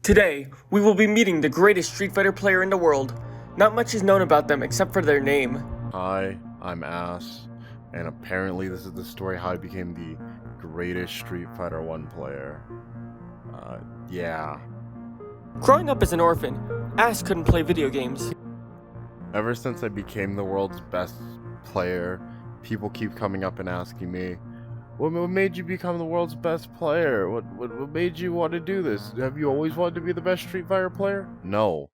Today, we will be meeting the greatest Street Fighter player in the world. Not much is known about them except for their name. Hi, I'm Ass, and apparently this is the story how I became the greatest Street Fighter 1 player. Yeah. Growing up as an orphan, Ass couldn't play video games. Ever since I became the world's best player, people keep coming up and asking me, what made you become the world's best player? What made you want to do this? Have you always wanted to be the best Street Fighter player? No.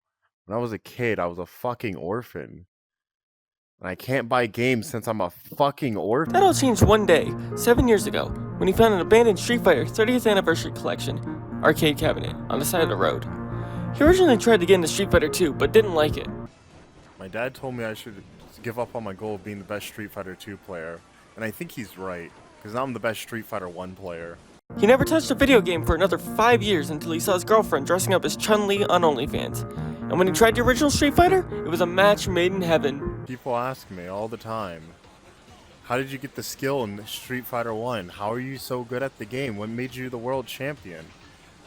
When I was a kid, I was a fucking orphan. And I can't buy games since I'm a fucking orphan. That all changed one day, 7 years ago, when he found an abandoned Street Fighter 30th anniversary collection arcade cabinet on the side of the road. He originally tried to get into Street Fighter 2, but didn't like it. My dad told me I should give up on my goal of being the best Street Fighter 2 player, and I think he's right, because now I'm the best Street Fighter 1 player. He never touched a video game for another 5 years until he saw his girlfriend dressing up as Chun-Li on OnlyFans. And when he tried the original Street Fighter, it was a match made in heaven. People ask me all the time, how did you get the skill in Street Fighter 1? How are you so good at the game? What made you the world champion?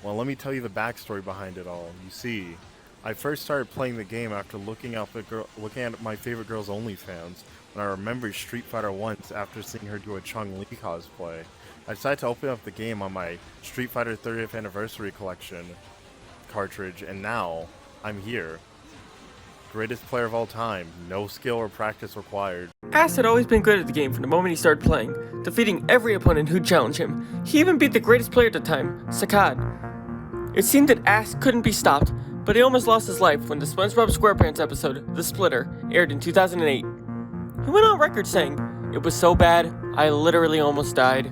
Well, let me tell you the backstory behind it all. You see, I first started playing the game after looking at my favorite girl's OnlyFans when I remembered Street Fighter 1 after seeing her do a Chun-Li cosplay. I decided to open up the game on my Street Fighter 30th Anniversary Collection cartridge, and now I'm here. Greatest player of all time, no skill or practice required. Ass had always been good at the game from the moment he started playing, defeating every opponent who'd challenge him. He even beat the greatest player at the time, Saccad. It seemed that Ass couldn't be stopped, but he almost lost his life when the SpongeBob SquarePants episode, The Splitter, aired in 2008. He went on record saying, "It was so bad, I literally almost died."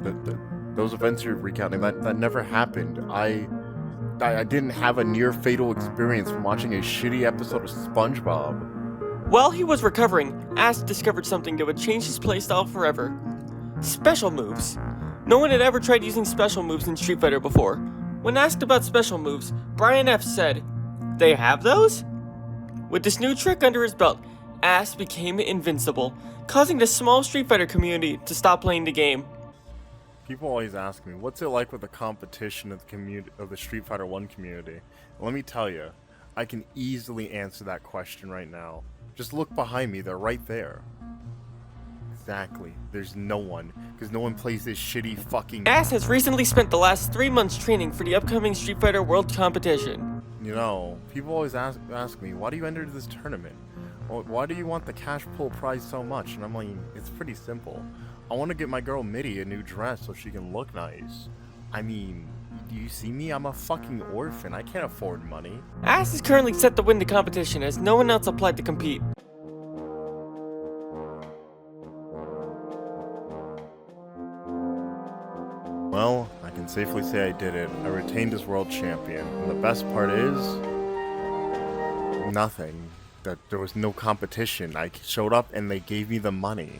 Those events you're recounting, that never happened. I didn't have a near-fatal experience from watching a shitty episode of SpongeBob. While he was recovering, Ass discovered something that would change his playstyle forever. Special moves. No one had ever tried using special moves in Street Fighter before. When asked about special moves, Brian F. said, "They have those?" With this new trick under his belt, Ass became invincible, causing the small Street Fighter community to stop playing the game. People always ask me, what's it like with the competition of the Street Fighter 1 community? And let me tell you, I can easily answer that question right now. Just look behind me, they're right there. Exactly, there's no one, because no one plays this shitty fucking... Ass has recently spent the last 3 months training for the upcoming Street Fighter World competition. You know, people always ask me, why do you enter this tournament? Why do you want the cash pool prize so much? And I'm like, it's pretty simple. I want to get my girl Mitty a new dress so she can look nice. I mean, do you see me? I'm a fucking orphan. I can't afford money. Ass is currently set to win the competition as no one else applied to compete. Well, I can safely say I did it. I retained as world champion. And the best part is... nothing. That there was no competition. I showed up and they gave me the money.